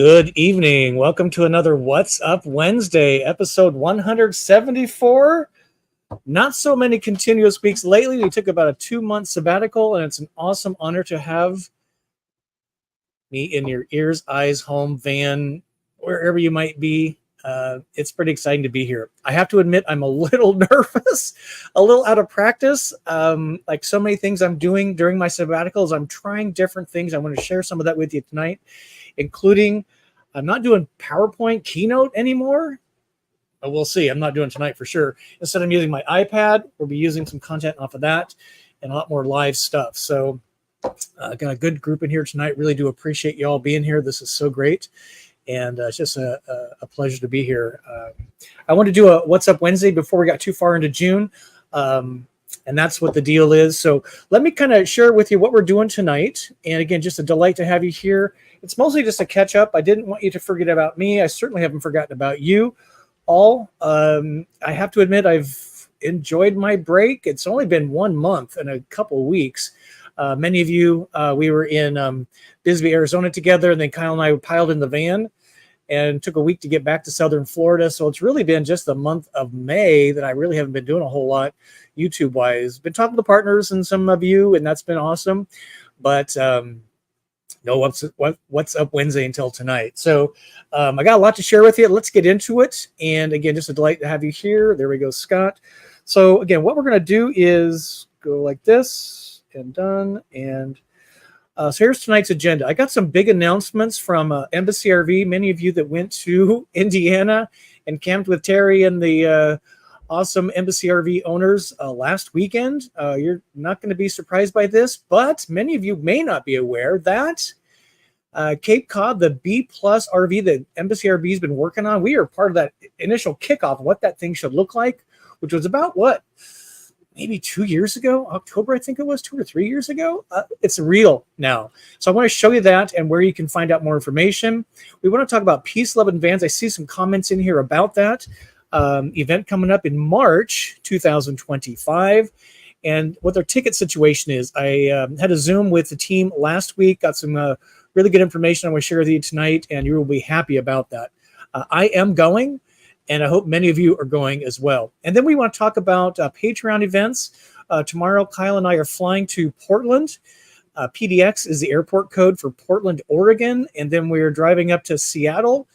Good evening. Welcome to another What's Up Wednesday, episode 174. Not so many continuous weeks lately. We took about a 2-month sabbatical, and it's an awesome honor to have me in your ears, eyes, home, van, wherever you might be. It's pretty exciting to be here. I have to admit, I'm a little nervous, a little out of practice. Like so many things I'm doing during my sabbaticals, I'm trying different things. I want to share some of that with you tonight, including I'm not doing PowerPoint keynote anymore. But we'll see. I'm not doing tonight for sure. Instead, I'm using my iPad. We'll be using some content off of that and a lot more live stuff. So got a good group in here tonight. Really do appreciate you all being here. This is so great. And it's just a pleasure to be here. I want to do a What's Up Wednesday before we got too far into June. And that's what the deal is. So let me kind of share with you what we're doing tonight. And again, just a delight to have you here. It's mostly just a catch up. I didn't want you to forget about me. I certainly haven't forgotten about you all. I have to admit, I've enjoyed my break. It's only been 1 month and a couple of weeks. Many of you, we were in Bisbee, Arizona together, and then Kyle and I piled in the van and took a week to get back to Southern Florida. So it's really been just the month of May that I really haven't been doing a whole lot YouTube-wise. Been talking to partners and some of you, and that's been awesome. But no What's Up Wednesday until tonight. So I got a lot to share with you. Let's get into it. And again, just a delight to have you here. There we go, Scott. So again, what we're going to do is go like this and done. And so here's tonight's agenda. I got some big announcements from Embassy RV. Many of you that went to Indiana and camped with Terry and the awesome Embassy RV owners last weekend. You're not going to be surprised by this, but many of you may not be aware that Cape Cod, the B Plus RV that Embassy RV has been working on, we are part of that initial kickoff of what that thing should look like, which was about maybe 2 years ago, October, I think it was 2 or 3 years ago. It's real now. So I want to show you that and where you can find out more information. We want to talk about Peace, Love, and Vans. I see some comments in here about that event coming up in March 2025. And what their ticket situation is. I had a Zoom with the team last week, got some really good information I want to share with you tonight, and you will be happy about that. I am going, and I hope many of you are going as well. And then we want to talk about Patreon events. Tomorrow, Kyle and I are flying to Portland. PDX is the airport code for Portland, Oregon. And then we're driving up to Seattle.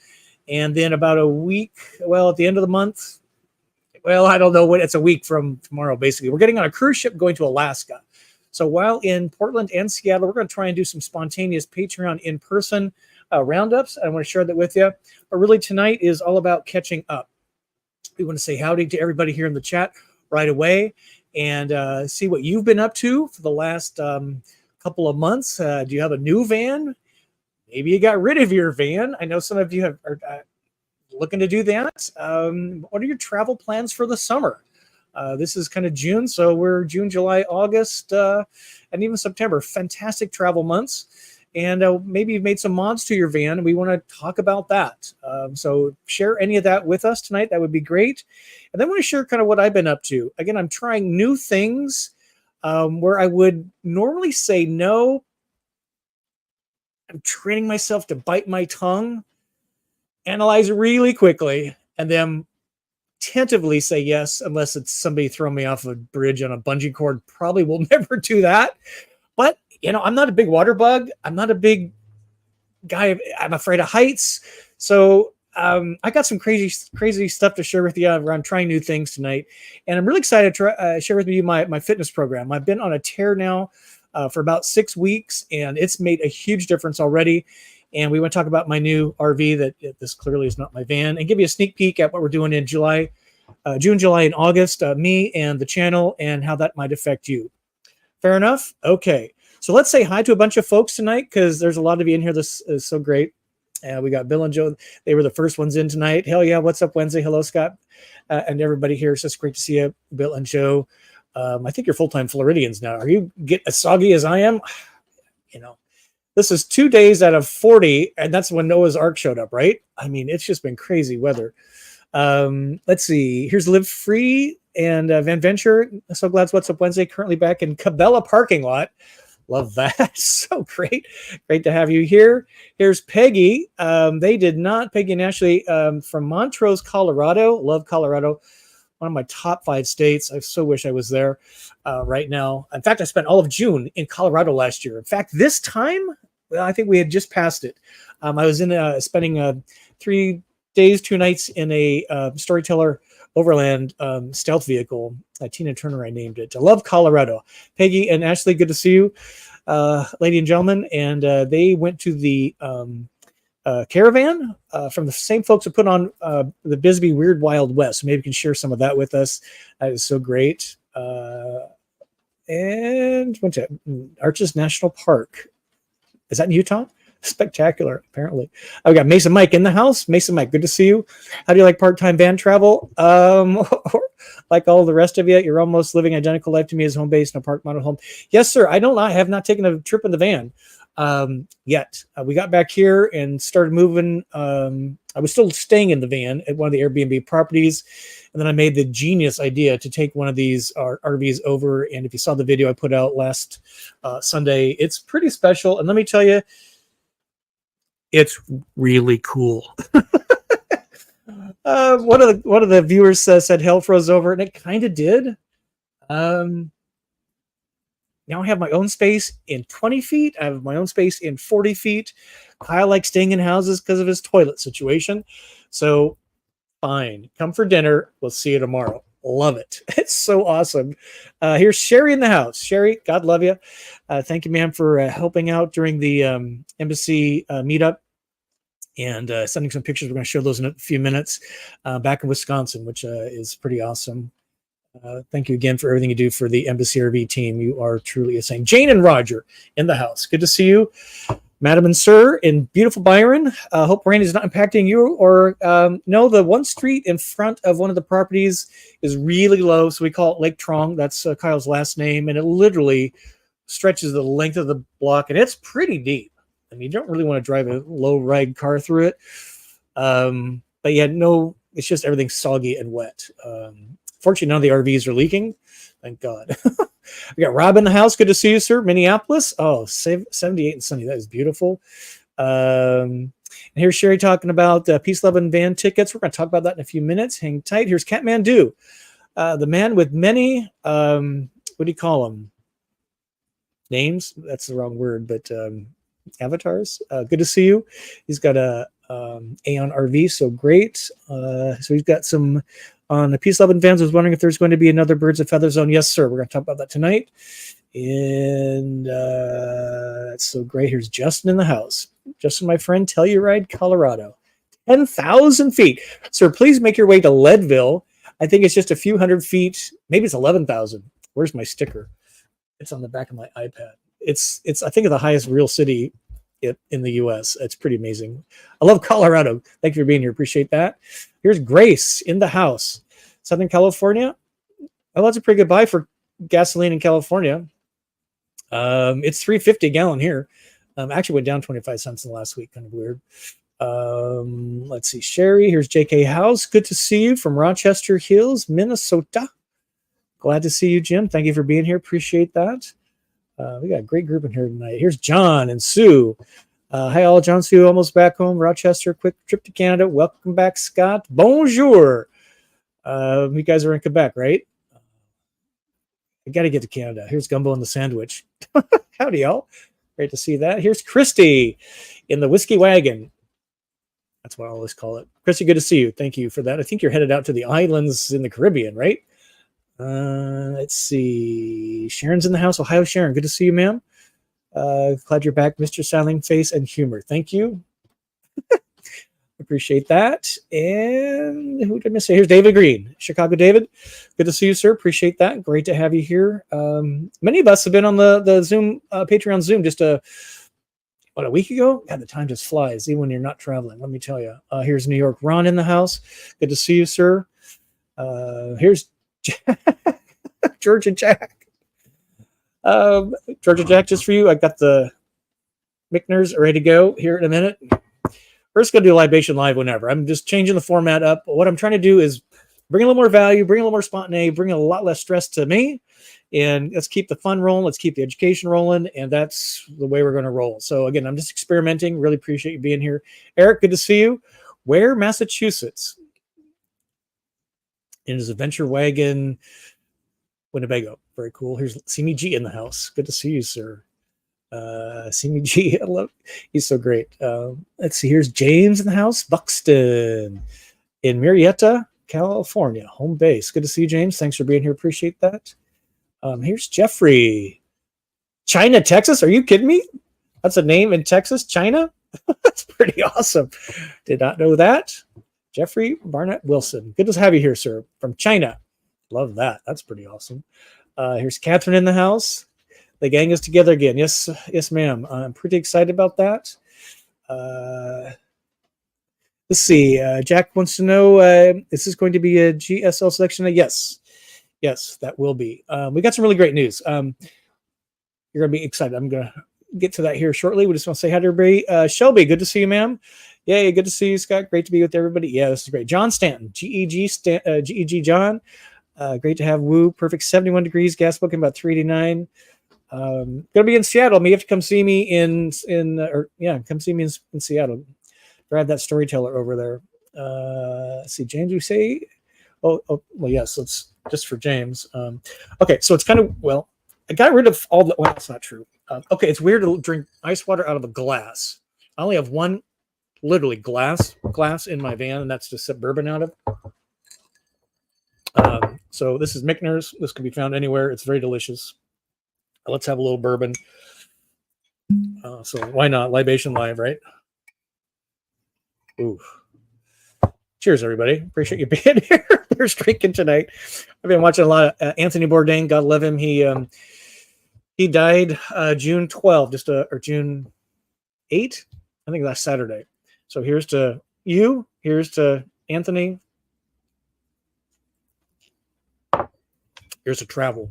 And then about a week, at the end of the month, I don't know when, it's a week from tomorrow, basically. We're getting on a cruise ship going to Alaska. So while in Portland and Seattle, we're going to try and do some spontaneous Patreon in-person roundups. I want to share that with you. But really tonight is all about catching up. We want to say howdy to everybody here in the chat right away and see what you've been up to for the last couple of months. Do you have a new van? Maybe you got rid of your van. I know some of you are looking to do that. What are your travel plans for the summer? This is kind of June, so we're June, July, August, and even September. Fantastic travel months. And maybe you've made some mods to your van, and we want to talk about that. So share any of that with us tonight. That would be great. And then I want to share kind of what I've been up to. Again, I'm trying new things where I would normally say no. I'm training myself to bite my tongue, analyze really quickly, and then tentatively say yes, unless it's somebody throwing me off a bridge on a bungee cord. Probably will never do that. But, I'm not a big water bug. I'm not a big guy. I'm afraid of heights. So I got some crazy stuff to share with you around trying new things tonight. And I'm really excited to share with you my fitness program. I've been on a tear now for about 6 weeks, and it's made a huge difference already. And we want to talk about my new RV that this clearly is not my van, and give you a sneak peek at what we're doing in June, July, and August, me and the channel, and how that might affect you. Fair enough? Okay. So let's say hi to a bunch of folks tonight, because there's a lot of you in here. This is so great. We got Bill and Joe. They were the first ones in tonight. Hell yeah. What's up Wednesday? Hello, Scott. And everybody here. It's just great to see you, Bill and Joe. I think you're full-time Floridians now. Are you get as soggy as I am? This is 2 days out of 40, and that's when Noah's Ark showed up, right? I mean, it's just been crazy weather. Let's see. Here's Live Free and Van Venture. So glad What's Up Wednesday. Currently back in Cabela parking lot. Love that. So great. Great to have you here. Here's Peggy. Peggy and Ashley from Montrose, Colorado. Love Colorado. One of my top 5 states. I so wish I was there right now. In fact, I spent all of June in Colorado last year. In fact, this time, well, I think we had just passed it. I was spending 3 days, 2 nights in a Storyteller Overland stealth vehicle. Tina Turner, I named it. I love Colorado. Peggy and Ashley, good to see you, ladies and gentlemen. And they went to the caravan from the same folks who put on the Bisbee Weird Wild West. So maybe you can share some of that with us. That is so great. And went to Arches National Park. Is that in Utah? Spectacular, apparently. I've got Mason Mike in the house. Mason Mike, good to see you. How do you like part-time van travel? Like all the rest of you, you're almost living identical life to me as home base in a park model home. Yes, sir. I have not taken a trip in the van yet. We got back here and started moving. I was still staying in the van at one of the Airbnb properties. And then I made the genius idea to take one of these RVs over. And if you saw the video I put out last Sunday, it's pretty special. And let me tell you, it's really cool. One of the viewers said hell froze over, and it kind of did. Now I have my own space in 20 feet. I have my own space in 40 feet. Kyle likes staying in houses because of his toilet situation. So fine. Come for dinner. We'll see you tomorrow. Love it. It's so awesome. Here's Sherry in the house. Sherry, God love you. Thank you, ma'am, for helping out during the embassy meetup and sending some pictures. We're going to show those in a few minutes back in Wisconsin, which is pretty awesome. Thank you again for everything you do for the Embassy RV team. You are truly a saint. Jane and Roger in the house. Good to see you. Madam and Sir in beautiful Byron. Hope rain is not impacting you. Or no, the one street in front of one of the properties is really low. So we call it Lake Trong. That's Kyle's last name. And it literally stretches the length of the block. And it's pretty deep. I mean, you don't really want to drive a low ride car through it. But yeah, no, it's just everything's soggy and wet. Fortunately, none of the RVs are leaking. Thank God. We got Rob in the house. Good to see you, sir. Minneapolis. Oh, 78 and sunny. That is beautiful. And here's Sherry talking about Peace, Love, and Van tickets. We're going to talk about that in a few minutes. Hang tight. Here's Kathmandu, the man with many, what do you call them? Names? That's the wrong word, but avatars. Good to see you. He's got a Aeon RV, so great. So he's got some on the Peace, Love, and Vans. I was wondering if there's going to be another Birds of Feather Zone. Yes, sir. We're going to talk about that tonight. And that's so great. Here's Justin in the house. Justin, my friend, Telluride, Colorado. 10,000 feet. Sir, please make your way to Leadville. I think it's just a few hundred feet. Maybe it's 11,000. Where's my sticker? It's on the back of my iPad. It's I think, the highest real city in the U.S. It's pretty amazing. I love Colorado. Thank you for being here. Appreciate that. Here's Grace in the house. Southern California. Oh, that's a pretty good buy for gasoline in California. It's $3.50 a gallon here. Actually went down 25 cents in the last week. Kind of weird. Let's see. Sherry. Here's JK House. Good to see you from Rochester Hills, Minnesota. Glad to see you, Jim. Thank you for being here. Appreciate that. We got a great group in here tonight. Here's John and Sue. Hi, all. John, Sue, almost back home. Rochester, quick trip to Canada. Welcome back, Scott. Bonjour. You guys are in Quebec, right? I got to get to Canada. Here's Gumbo and the Sandwich. Howdy, y'all. Great to see that. Here's Christy in the Whiskey Wagon. That's what I always call it. Christy, good to see you. Thank you for that. I think you're headed out to the islands in the Caribbean, right? Let's see. Sharon's in the house. Ohio, Sharon. Good to see you, ma'am. Glad you're back, Mr. Smiling Face and Humor. Thank you. Appreciate that. And who did I miss? Here's David Green, Chicago David. Good to see you, sir. Appreciate that. Great to have you here. Many of us have been on the Zoom, Patreon Zoom just a week ago? God, the time just flies, even when you're not traveling. Let me tell you. Here's New York Ron in the house. Good to see you, sir. Here's Georgia Jack. Georgia Jack, just for you. I got the Mickners ready to go here in a minute. We're just going to do Libation Live whenever. I'm just changing the format up. What I'm trying to do is bring a little more value, bring a little more spontaneity, bring a lot less stress to me, and let's keep the fun rolling. Let's keep the education rolling. And that's the way we're going to roll. So again, I'm just experimenting. Really appreciate you being here. Eric, good to see you. Where, Massachusetts? In his adventure wagon, Winnebago. Very cool. Here's Simi G in the house. Good to see you, sir. Simi G, I love. He's so great. Let's see. Here's James in the house. Buxton in Murrieta, California, home base. Good to see you, James. Thanks for being here. Appreciate that. Here's Jeffrey. China, Texas. Are you kidding me? That's a name in Texas, China. That's pretty awesome. Did not know that. Jeffrey Barnett Wilson. Good to have you here, sir. From China. Love that. That's pretty awesome. Here's Catherine in the house. The gang is together again. Yes, ma'am. I'm pretty excited about that. Let's see. Jack wants to know, is this going to be a GSL selection? Yes, that will be. We got some really great news. You're going to be excited. I'm going to get to that here shortly. We just want to say hi to everybody. Shelby, good to see you, ma'am. Yay, good to see you, Scott. Great to be with everybody. Yeah, this is great. John Stanton, GEG John. Great to have Woo. Perfect 71 degrees. Gas booking about 389. Gonna be in Seattle. You have to come see me in Seattle. Grab that storyteller over there. Let's see, James, you say? Oh, well, yes. Let's just for James. Okay, so it's kind of I got rid of all the. Well, that's not true. Okay, it's weird to drink ice water out of a glass. I only have one, literally glass in my van, and that's to sip bourbon out of. So this is Michner's. This can be found anywhere. It's very delicious. Let's have a little bourbon. So why not? Libation Live, right? Ooh. Cheers, everybody. Appreciate you being here. We're drinking tonight. I've been watching a lot of Anthony Bourdain. God love him. He died June 12th, or June 8th. I think last Saturday. So here's to you. Here's to Anthony. Here's to travel.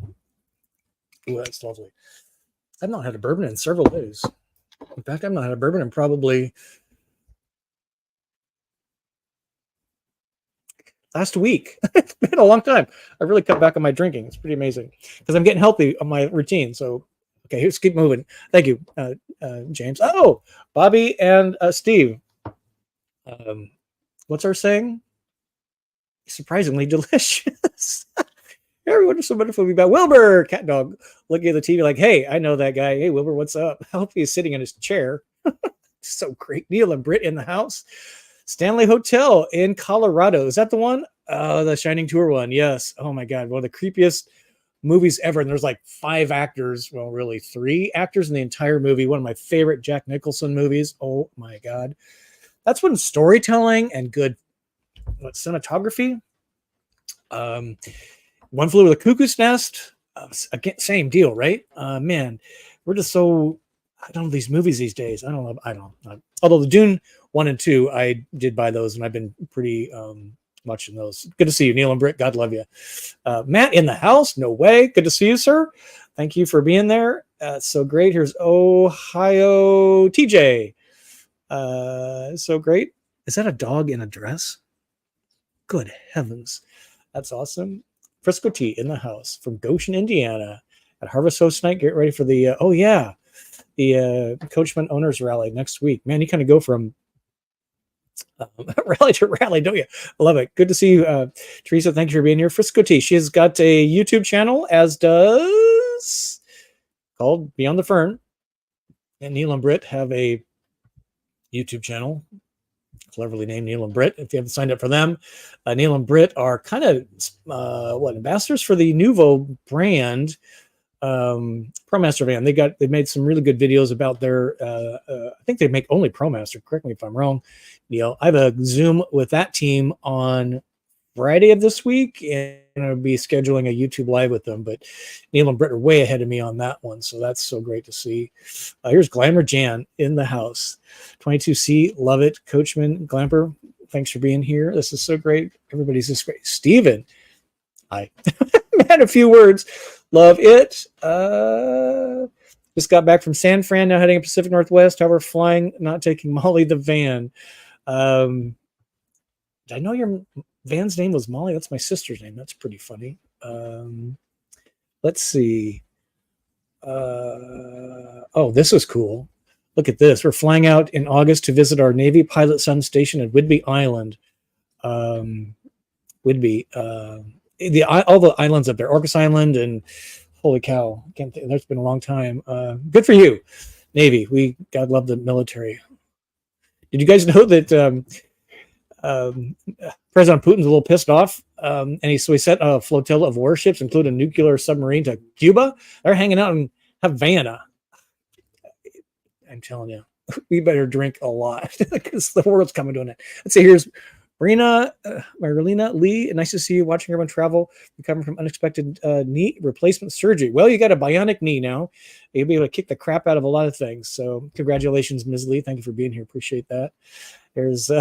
Ooh, that's lovely. I've not had a bourbon in several days. In fact, I've not had a bourbon in probably last week. It's been a long time. I really cut back on my drinking. It's pretty amazing because I'm getting healthy on my routine. So, okay, let's keep moving. Thank you, James. Oh, Bobby and Steve. What's our saying? Surprisingly delicious. Everyone is so wonderful to be back. Wilbur, cat dog, looking at the TV like, hey, I know that guy. Hey, Wilbur, what's up? I hope he's sitting in his chair. So great. Neil and Britt in the house. Stanley Hotel in Colorado. Is that the one? The Shining Tour one. Yes. Oh my God. One of the creepiest movies ever. And there's like 5 actors. Well, really 3 actors in the entire movie. One of my favorite Jack Nicholson movies. Oh my God. That's when storytelling and good cinematography. One Flew Over the Cuckoo's Nest. Again, same deal, right? Man, we're just so. I don't know these movies these days. I don't know. Although the Dune 1 and 2, I did buy those, and I've been pretty much in those. Good to see you, Neil and Britt. God love you. Matt in the house. No way. Good to see you, sir. Thank you for being there. So great. Here's Ohio TJ. So great. Is that a dog in a dress? Good heavens. That's awesome. Frisco Tea in the house from Goshen, Indiana at Harvest Host Night. Get ready for the, the Coachman Owners Rally next week. Man, you kind of go from rally to rally, don't you? I love it. Good to see you, Teresa. Thank you for being here. Frisco Tea. She's got a YouTube channel, as does called Beyond the Fern. And Neil and Britt have a YouTube channel. Cleverly named Neil and Britt. If you haven't signed up for them, Neil and Britt are kind of ambassadors for the Nuvo brand, ProMaster van. They made some really good videos about their. I think they make only ProMaster. Correct me if I'm wrong, Neil. I have a Zoom with that team on Friday of this week, and I'll be scheduling a YouTube live with them. But Neil and Britt are way ahead of me on that one, so that's so great to see. Here's Glamour Jan in the house. 22C, love it. Coachman, Glamper, thanks for being here. This is so great. Everybody's just great. Steven, hi. Man, a few words. Love it. Just got back from San Fran, now heading Pacific Northwest. However, flying, not taking Molly the van. Did I know your van's name was Molly? That's my sister's name. That's pretty funny. Let's Let's see. Oh, this is cool. Look at this. We're flying out in August to visit our Navy pilot son station at Whidbey Island. Whidbey. All the islands up there, Orcas Island, and holy cow, can't think, that's been a long time. Good for you, Navy. We God love the military. Did you guys know that President Putin's a little pissed off, and he sent a flotilla of warships, including a nuclear submarine, to Cuba? They're hanging out in Havana. I'm telling you, we better drink a lot because the world's coming to an end. Let's see. Here's Marilena Lee. Nice to see you. Watching everyone travel, recovering from unexpected knee replacement surgery. Well, you got a bionic knee now. You'll be able to kick the crap out of a lot of things. So, congratulations, Ms. Lee. Thank you for being here. Appreciate that. There's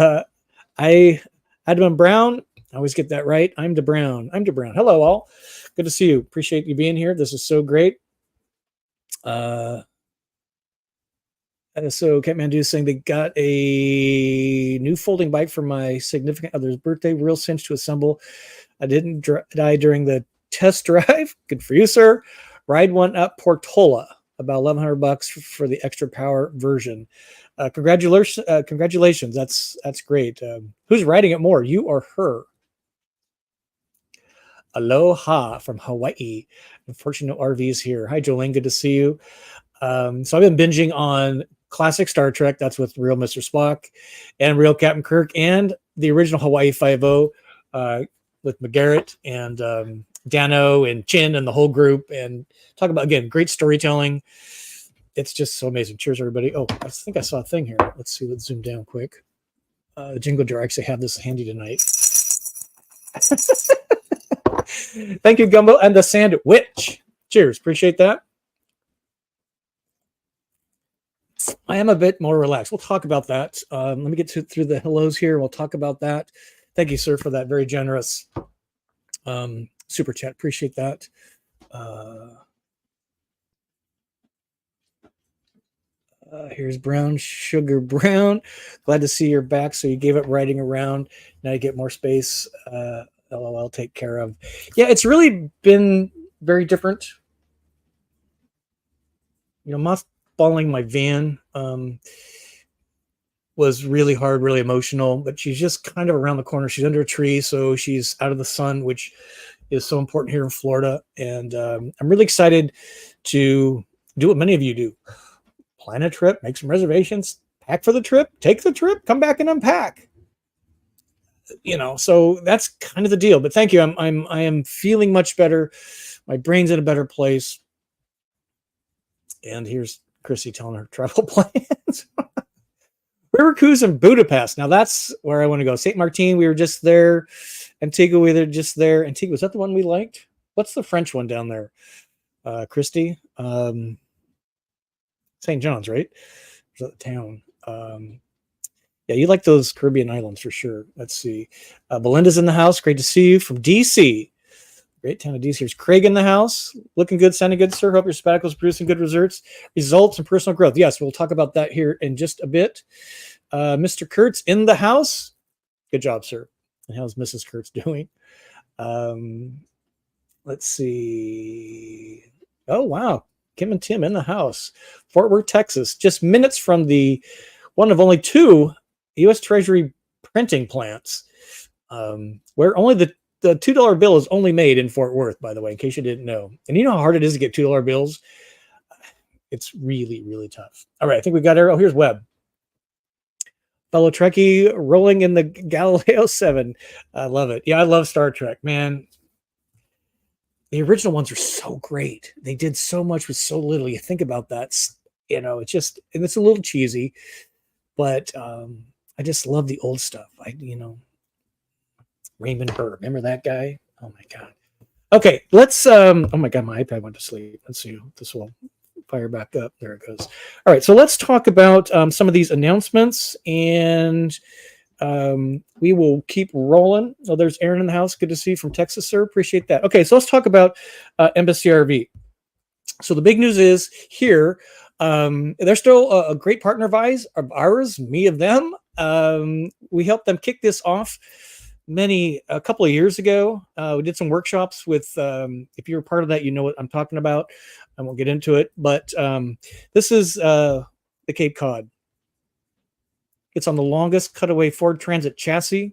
Adam Brown. I always get that right. I'm DeBrown. Hello, all. Good to see you. Appreciate you being here. This is so great. So Kathmandu is saying they got a new folding bike for my significant other's birthday. Real cinch to assemble. I didn't die during the test drive. Good for you, sir. Ride one up Portola. About $1,100 for the extra power version. Congratulations. That's great. Who's riding it more, you or her? Aloha from Hawaii. Unfortunate RVs here. Hi, Jolene. Good to see you. So I've been binging on classic Star Trek. That's with real Mr. Spock and real Captain Kirk and the original Hawaii Five-0 with McGarrett and Dano and Chin and the whole group. And talk about, again, great storytelling. It's just so amazing. Cheers, everybody. Oh, I think I saw a thing here. Let's see. Let's zoom down quick. Jingle Jar. I actually have this handy tonight. Thank you, Gumbo and the Sandwich. Cheers. Appreciate that. I am a bit more relaxed. We'll talk about that. Let me get through the hellos here. We'll talk about that. Thank you, sir, for that very generous super chat. Appreciate that. Here's Brown Sugar Brown. Glad to see you're back. So you gave up riding around. Now you get more space. LOL, take care of. Yeah, it's really been very different. You know, mothballing my van was really hard, really emotional, but she's just kind of around the corner. She's under a tree, so she's out of the sun, which is so important here in Florida. And I'm really excited to do what many of you do. Plan a trip, make some reservations, pack for the trip, take the trip, come back and unpack. You know, so that's kind of the deal. But thank you. I am feeling much better. My brain's in a better place. And here's Chrissy telling her travel plans. We were cruising Budapest. Now that's where I want to go. St. Martin, we were just there. Antigua, we were just there. Antigua, was that the one we liked? What's the French one down there? Christy? St. John's, right? Is that the town? Yeah, you like those Caribbean islands for sure. Let's see. Belinda's in the house. Great to see you from DC. Great town of DC. Here's Craig in the house. Looking good, sounding good, sir. Hope your sabbatical is producing good results and personal growth. Yes, we'll talk about that here in just a bit. Mr. Kurtz in the house. Good job, sir. And how's Mrs. Kurtz doing? Let's see. Oh, wow. Kim and Tim in the house. Fort Worth, Texas. Just minutes from the one of only 2 U.S. Treasury printing plants, where only the $2 bill is only made in Fort Worth, by the way, in case you didn't know. And you know how hard it is to get $2 bills? It's really, really tough. All right, I think we got Arrow. Here's Webb. Fellow Trekkie rolling in the Galileo 7. I love it. Yeah, I love Star Trek, man. The original ones are so great. They did so much with so little. You think about that, you know, it's just, and it's a little cheesy, but I just love the old stuff. Raymond Burr, remember that guy? Oh my God. Okay, let's, oh my God, my iPad went to sleep. Let's see, this will fire back up. There it goes. All right, so let's talk about some of these announcements, and we will keep rolling. Oh, there's Aaron in the house. Good to see you from Texas, sir. Appreciate that. Okay, so let's talk about Embassy RV. So the big news is here, they're still a great partner of ours, me of them. We helped them kick this off a couple of years ago. We did some workshops with, if you're a part of that, you know what I'm talking about. I won't get into it, but this is the Cape Cod. It's on the longest cutaway Ford Transit chassis.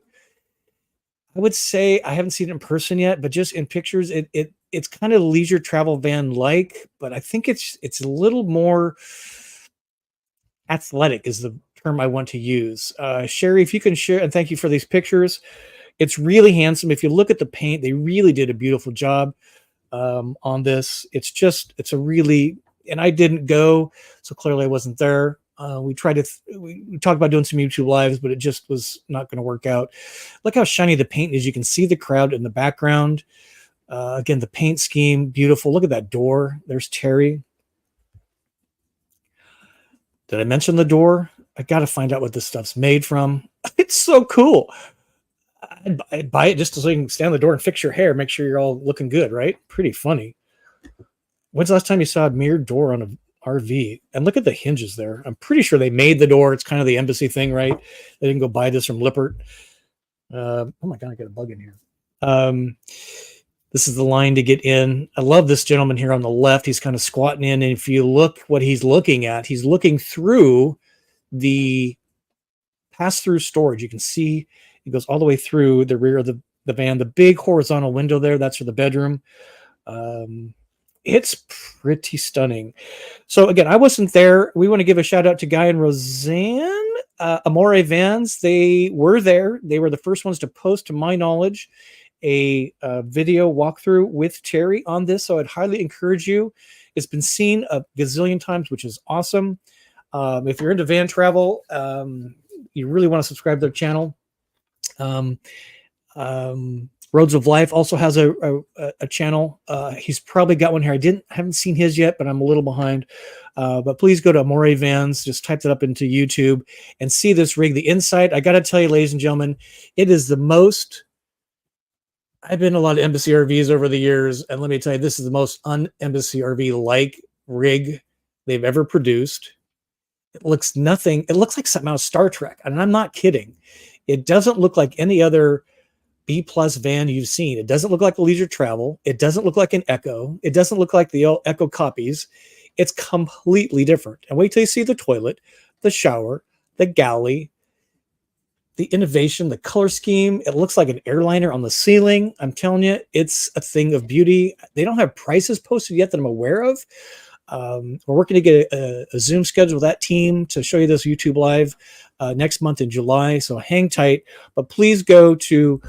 I would say I haven't seen it in person yet, but just in pictures, it's kind of leisure travel van like, but I think it's a little more athletic is the term I want to use. Sherry, if you can share, and thank you for these pictures. It's really handsome. If you look at the paint, they really did a beautiful job on this. It's a really, and I didn't go, so clearly I wasn't there. We talked about doing some YouTube lives, but it just was not going to work out. Look how shiny the paint is. You can see the crowd in the background. Again, the paint scheme, beautiful. Look at that door. There's Terry. Did I mention the door? I got to find out what this stuff's made from. It's so cool. I'd buy it just so you can stand on the door and fix your hair, make sure you're all looking good, right? Pretty funny. When's the last time you saw a mirrored door on a RV? And look at the hinges there. I'm pretty sure they made the door. It's kind of the embassy thing, right? They didn't go buy this from Lippert. Oh my God, I got a bug in here. This is the line to get in. I love this gentleman here on the left. He's kind of squatting in. And if you look what he's looking at, he's looking through the pass-through storage. You can see it goes all the way through the rear of the van. The big horizontal window there, that's for the bedroom. It's pretty stunning. So again, I wasn't there. We want to give a shout out to Guy and Roseanne, Amore Vans. They were there. They were the first ones to post, to my knowledge, a video walkthrough with Terry on this. So I'd highly encourage you. It's been seen a gazillion times, which is awesome. If you're into van travel, you really want to subscribe to their channel. Roads of Life also has a channel. He's probably got one here. Haven't seen his yet, but I'm a little behind. But please go to Amore Vans, just type that up into YouTube and see this rig. The inside, I got to tell you, ladies and gentlemen, it is the most. I've been in a lot of Embassy RVs over the years, and let me tell you, this is the most un-Embassy RV-like rig they've ever produced. It looks nothing. It looks like something out of Star Trek, and I'm not kidding. It doesn't look like any other B-plus van you've seen. It doesn't look like a leisure travel. It doesn't look like an Echo. It doesn't look like the Echo copies. It's completely different. And wait till you see the toilet, the shower, the galley, the innovation, the color scheme. It looks like an airliner on the ceiling. I'm telling you, it's a thing of beauty. They don't have prices posted yet that I'm aware of. We're working to get a Zoom schedule with that team to show you this YouTube live next month in July. So hang tight, but please go to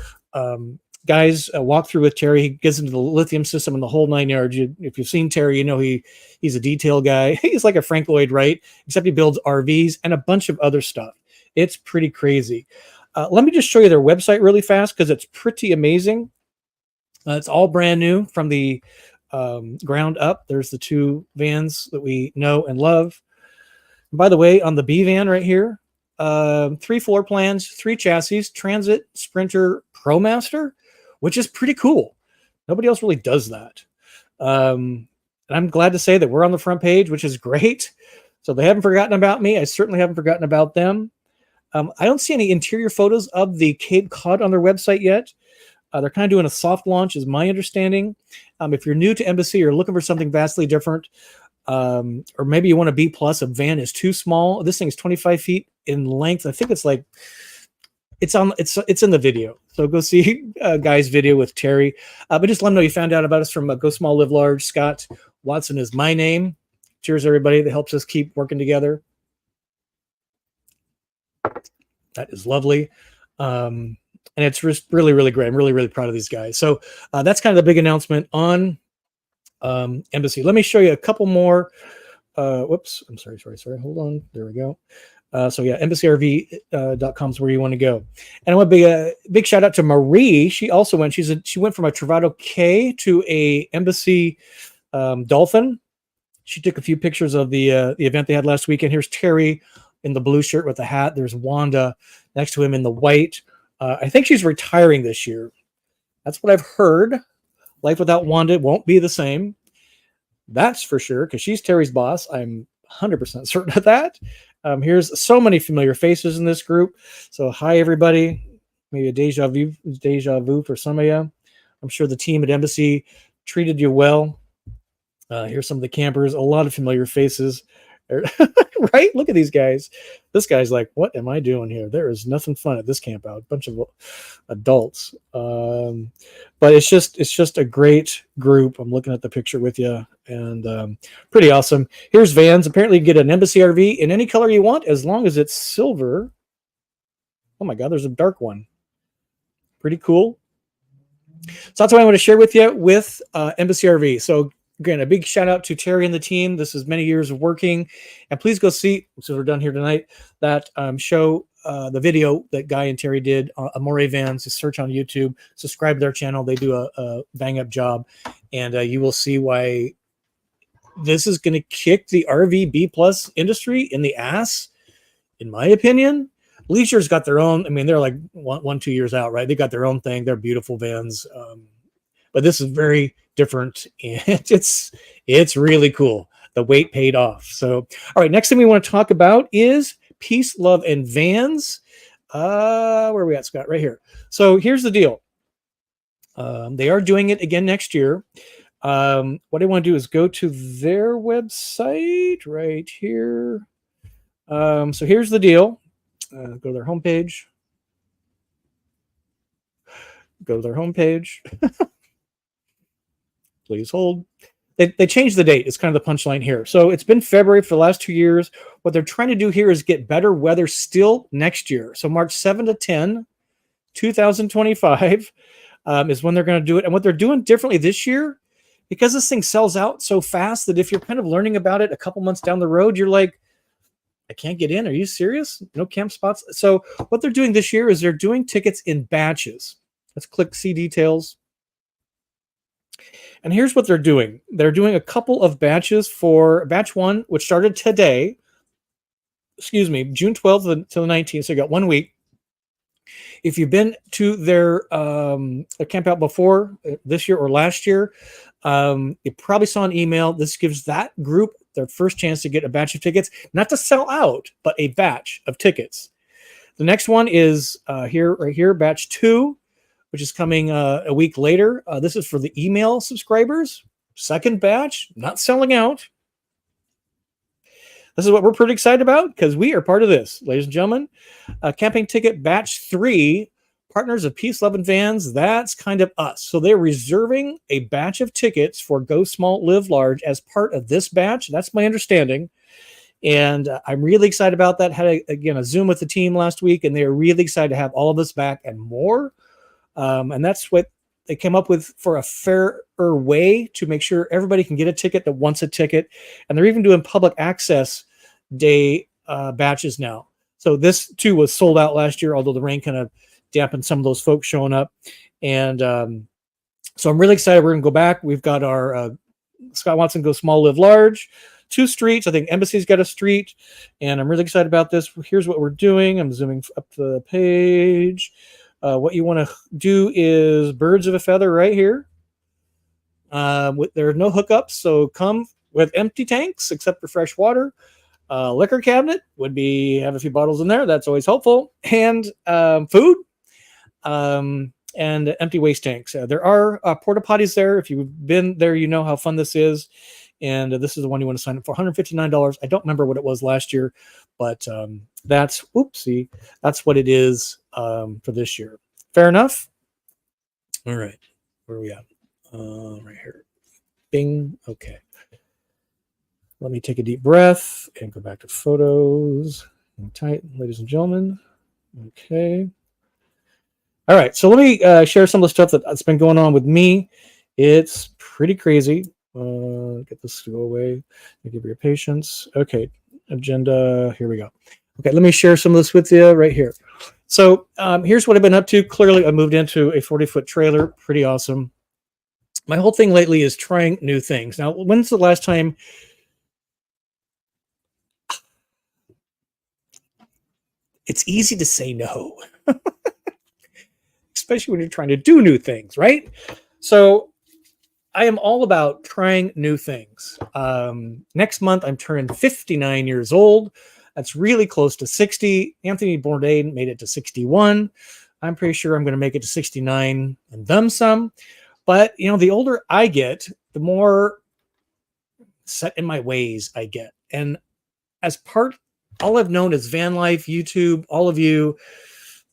Guy's walkthrough with Terry. He gets into the lithium system and the whole 9 yards. If you've seen Terry, you know he's a detail guy. He's like a Frank Lloyd Wright, except he builds RVs and a bunch of other stuff. It's pretty crazy. Let me just show you their website really fast because it's pretty amazing. It's all brand new from the ground up. There's the two vans that we know and love. By the way, on the B van right here, 3 floor plans, 3 chassis, Transit, Sprinter, ProMaster, which is pretty cool. Nobody else really does that. And I'm glad to say that we're on the front page, which is great. So they haven't forgotten about me. I certainly haven't forgotten about them. I don't see any interior photos of the Cape Cod on their website yet. They're kind of doing a soft launch, is my understanding. If you're new to Embassy or looking for something vastly different, or maybe you want a B+, a van is too small. This thing is 25 feet in length. I think it's like, it's in the video. So go see Guy's video with Terry. But just let them know you found out about us from Go Small, Live Large. Scott Watson is my name. Cheers, everybody. That helps us keep working together. That is lovely. And it's just really, really great. I'm really, really proud of these guys. So that's kind of the big announcement on Embassy. Let me show you a couple more. Whoops. I'm sorry. Hold on. There we go. So yeah, embassyRV.com is where you want to go. And I want to big shout out to Marie. She also went. She went from a Travado K to a Embassy Dolphin. She took a few pictures of the event they had last weekend. Here's Terry in the blue shirt with the hat. There's Wanda next to him in the white. I think she's retiring this year. That's what I've heard. Life without Wanda won't be the same. That's for sure, because she's Terry's boss. I'm 100% certain of that. Here's so many familiar faces in this group. So hi, everybody. maybe a deja vu for some of you. I'm sure the team at Embassy treated you well. Here's some of the campers, a lot of familiar faces. Right? Look at these guys. This guy's like, what am I doing here? There is nothing fun at this camp out. Bunch of adults. But it's just a great group. I'm looking at the picture with you, and pretty awesome. Here's vans. Apparently you get an Embassy RV in any color you want, as long as it's silver. Oh my God, there's a dark one. Pretty cool. So that's what I want to share with you with Embassy RV. So again, a big shout out to Terry and the team. This is many years of working, and please go see, so we're done here tonight, that show, the video that Guy and Terry did, Amore Vans. Just search on YouTube, subscribe to their channel. They do a bang up job, and you will see why this is going to kick the RV B plus industry in the ass, in my opinion. Leisure's got their own. I mean, they're like 2 years out, right? They got their own thing. They're beautiful vans, but this is very different, and it's really cool. The wait paid off. So, all right, next thing we want to talk about is Peace, Love, and Vans. Where are we at, Scott? Right here. So here's the deal. They are doing it again next year. What I want to do is go to their website right here. So here's the deal. Go to their homepage. Go to their homepage. Please hold. They changed the date. It's kind of the punchline here. So it's been February for the last 2 years. What they're trying to do here is get better weather still next year. So March 7 to 10, 2025 is when they're going to do it. And what they're doing differently this year, because this thing sells out so fast that if you're kind of learning about it a couple months down the road, you're like, I can't get in. Are you serious? No camp spots. So what they're doing this year is they're doing tickets in batches. Let's click see details. And here's what they're doing. They're doing a couple of batches for batch 1, which started today. Excuse me, June 12th to the 19th. So you got 1 week. If you've been to their camp out before this year or last year, you probably saw an email. This gives that group their first chance to get a batch of tickets, not to sell out, but a batch of tickets. The next one is right here, batch 2, which is coming a week later. This is for the email subscribers. Second batch, not selling out. This is what we're pretty excited about because we are part of this, ladies and gentlemen. Camping ticket batch 3, partners of Peace, Love, and Vans. That's kind of us. So they're reserving a batch of tickets for Go Small, Live Large as part of this batch. That's my understanding. And I'm really excited about that. Had, a Zoom with the team last week, and they are really excited to have all of this back and more. And that's what they came up with for a fairer way to make sure everybody can get a ticket that wants a ticket. And they're even doing public access day batches now. So this too was sold out last year, although the rain kind of dampened some of those folks showing up. And so I'm really excited. We're going to go back. We've got our Scott Watson Go Small, Live Large. 2 streets. I think Embassy's got a street. And I'm really excited about this. Here's what we're doing. I'm zooming up the page. What you want to do is birds of a feather right here. There are no hookups, so come with empty tanks except for fresh water. Liquor cabinet would be have a few bottles in there. That's always helpful. And food and empty waste tanks. There are porta potties there. If you've been there, you know how fun this is. And this is the one you want to sign up for, $159. I don't remember what it was last year, but that's what it is for this year. Fair enough. All right, where are we at? Right here. Bing. Okay. Let me take a deep breath and go back to photos. Tight, ladies and gentlemen. Okay. All right. So let me share some of the stuff that's been going on with me. It's pretty crazy. Get this to go away. Thank you for your patience. Okay. Agenda. Here we go. Okay. Let me share some of this with you right here. So here's what I've been up to. Clearly, I moved into a 40-foot trailer. Pretty awesome. My whole thing lately is trying new things. Now, when's the last time? It's easy to say no, especially when you're trying to do new things, right? So I am all about trying new things. Next month, I'm turning 59 years old. That's really close to 60. Anthony Bourdain made it to 61. I'm pretty sure I'm going to make it to 69 and then some. But, the older I get, the more set in my ways I get. And all I've known is van life, YouTube, all of you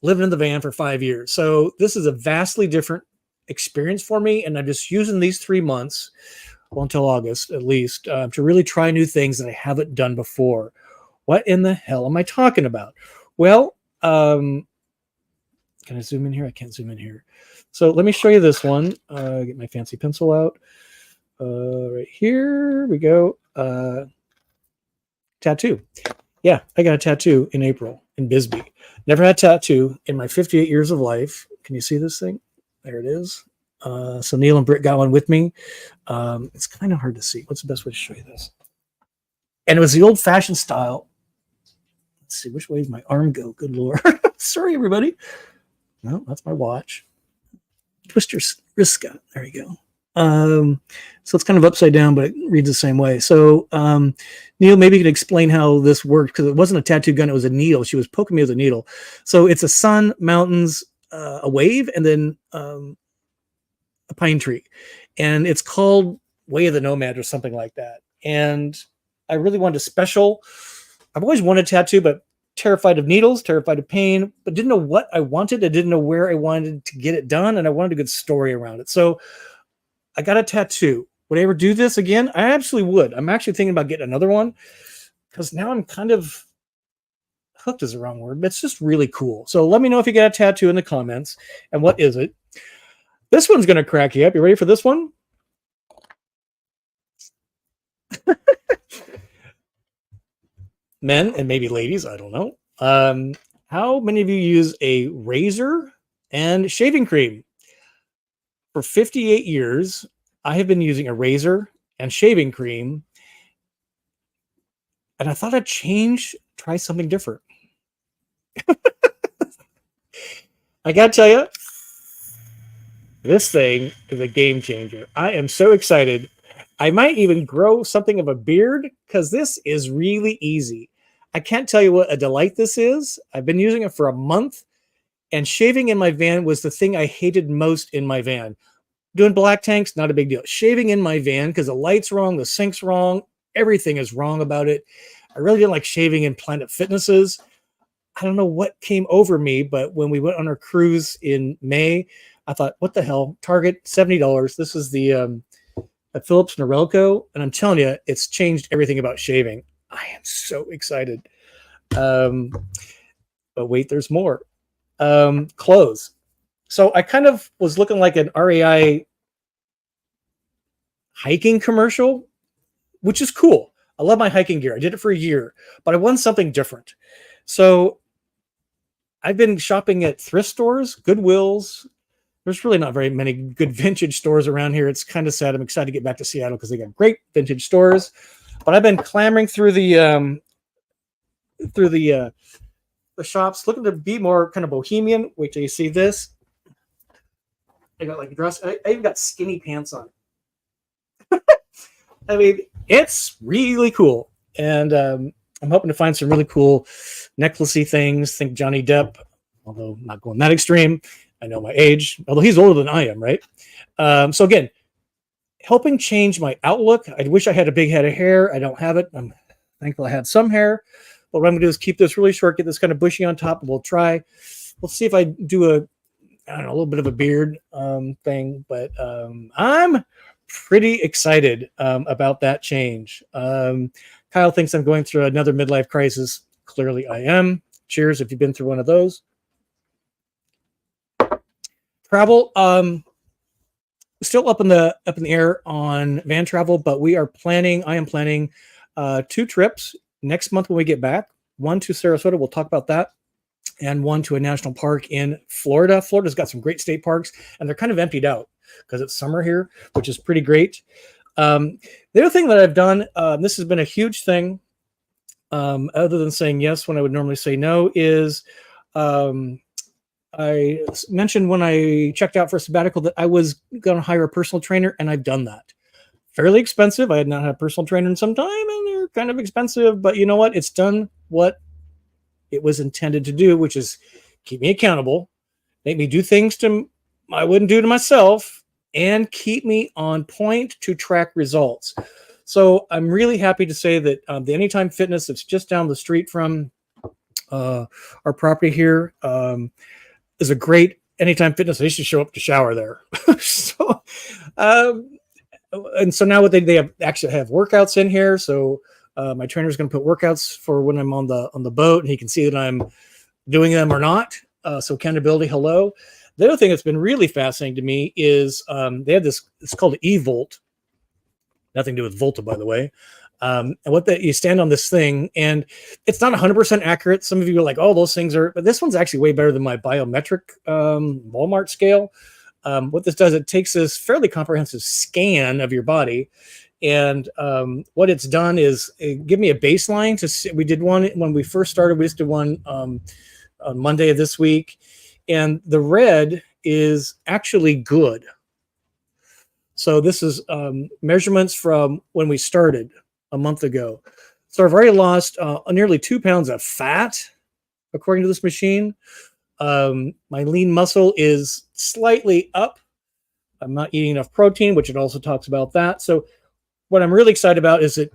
living in the van for 5 years. So this is a vastly different experience for me. And I'm just using these 3 months, well, until August at least, to really try new things that I haven't done before. What in the hell am I talking about? Well, can I zoom in here? I can't zoom in here. So let me show you this one. Get my fancy pencil out. Right here we go. Tattoo. Yeah, I got a tattoo in April in Bisbee. Never had a tattoo in my 58 years of life. Can you see this thing? There it is. So Neil and Britt got one with me. It's kind of hard to see. What's the best way to show you this? And it was the old-fashioned style. Let's see, which way does my arm go? Good Lord. Sorry, everybody. No, that's my watch. Twist your wrist, Scott. There you go. So it's kind of upside down, but it reads the same way. So, Neil, maybe you can explain how this worked, because it wasn't a tattoo gun. It was a needle. She was poking me with a needle. So it's a sun, mountains, a wave, and then a pine tree. And it's called Way of the Nomad or something like that. And I really wanted a special. I've always wanted a tattoo, but terrified of needles, terrified of pain, but didn't know what I wanted. I didn't know where I wanted to get it done. And I wanted a good story around it. So I got a tattoo. Would I ever do this again? I absolutely would. I'm actually thinking about getting another one, because now I'm kind of hooked is the wrong word, but it's just really cool. So let me know if you got a tattoo in the comments. And what is it? This one's going to crack you up. You ready for this one? Men and maybe ladies, I don't know. How many of you use a razor and shaving cream? For 58 years, I have been using a razor and shaving cream, and I thought I'd try something different. I gotta tell you, this thing is a game changer. I am so excited. I might even grow something of a beard, because this is really easy. I can't tell you what a delight this is. I've been using it for a month, and shaving in my van was the thing I hated most in my van. Doing black tanks, not a big deal. Shaving in my van, because the light's wrong, the sink's wrong, everything is wrong about it. I really didn't like shaving in Planet Fitnesses. I don't know what came over me, but when we went on our cruise in May, I thought, what the hell? Target, $70. This is the Philips Norelco, and I'm telling you, it's changed everything about shaving. I am so excited. But wait, there's more. Clothes. So I kind of was looking like an REI hiking commercial, which is cool. I love my hiking gear. I did it for a year, but I want something different. So I've been shopping at thrift stores, Goodwills. There's really not very many good vintage stores around here. It's kind of sad. I'm excited to get back to Seattle because they got great vintage stores. But I've been clamoring through the shops, looking to be more kind of bohemian. Wait till you see this. I got like a dress. I even got skinny pants on. I mean, it's really cool. And I'm hoping to find some really cool necklacey things. Think Johnny Depp, although not going that extreme. I know my age, although he's older than I am, right? So again, helping change my outlook. I wish I had a big head of hair. I don't have it. I'm thankful I had some hair. But what I'm going to do is keep this really short, get this kind of bushy on top, and we'll see if I do a little bit of a beard thing. But I'm pretty excited about that change. Kyle thinks I'm going through another midlife crisis. Clearly I am. Cheers if you've been through one of those. Travel, still up in the air on van travel, but I am planning 2 trips next month when we get back. One to Sarasota, we'll talk about that, and one to a national park in Florida. Florida's got some great state parks, and they're kind of emptied out because it's summer here, which is pretty great. The other thing that I've done, this has been a huge thing, other than saying yes when I would normally say no, is I mentioned when I checked out for a sabbatical that I was going to hire a personal trainer, and I've done that. Fairly expensive. I had not had a personal trainer in some time, and they're kind of expensive, but you know what? It's done what it was intended to do, which is keep me accountable, make me do things I wouldn't do to myself, and keep me on point to track results. So I'm really happy to say that the Anytime Fitness that's just down the street from our property here is a great Anytime Fitness. I used to show up to shower there. So, and so now what they actually have workouts in here. So my trainer is going to put workouts for when I'm on the boat, and he can see that I'm doing them or not. So accountability. Hello. The other thing that's been really fascinating to me is they have this. It's called eVolt. Nothing to do with Volta, by the way. And you stand on this thing, and it's not 100% accurate. Some of you are like, "Oh, those things are," but this one's actually way better than my biometric Walmart scale. What this does, it takes this fairly comprehensive scan of your body, and what it's done is give me a baseline to see. We did one when we first started. We just did one on Monday of this week, and the red is actually good. So this is measurements from when we started a month ago. So I've already lost nearly 2 pounds of fat, according to this machine. My lean muscle is slightly up. I'm not eating enough protein, which it also talks about that. So what I'm really excited about is that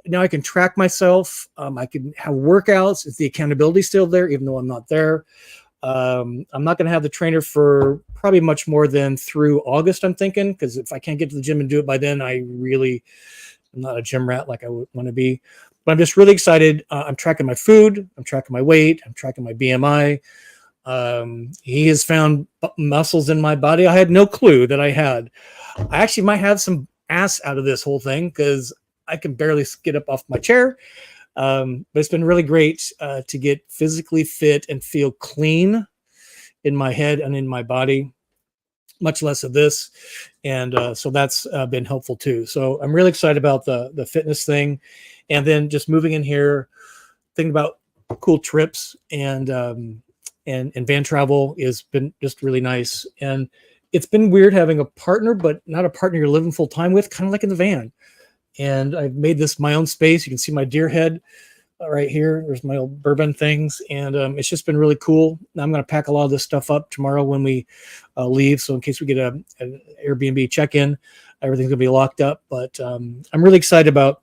now I can track myself. I can have workouts. Is the accountability still there, even though I'm not there? I'm not going to have the trainer for probably much more than through August, I'm thinking, because if I can't get to the gym and do it by then, I'm not a gym rat like I would want to be. But I'm just really excited. I'm tracking my food. I'm tracking my weight. I'm tracking my BMI. He has found muscles in my body I had no clue that I had. I actually might have some ass out of this whole thing because I can barely get up off my chair. But it's been really great to get physically fit and feel clean in my head and in my body, much less of this. And so that's been helpful too. So I'm really excited about the fitness thing. And then just moving in here, thinking about cool trips and van travel has been just really nice. And it's been weird having a partner, but not a partner you're living full time with, kind of like in the van. And I've made this my own space. You can see my deer head right here. There's my old bourbon things. And it's just been really cool. I'm going to pack a lot of this stuff up tomorrow when we leave. So in case we get an Airbnb check-in, everything's going to be locked up. But I'm really excited about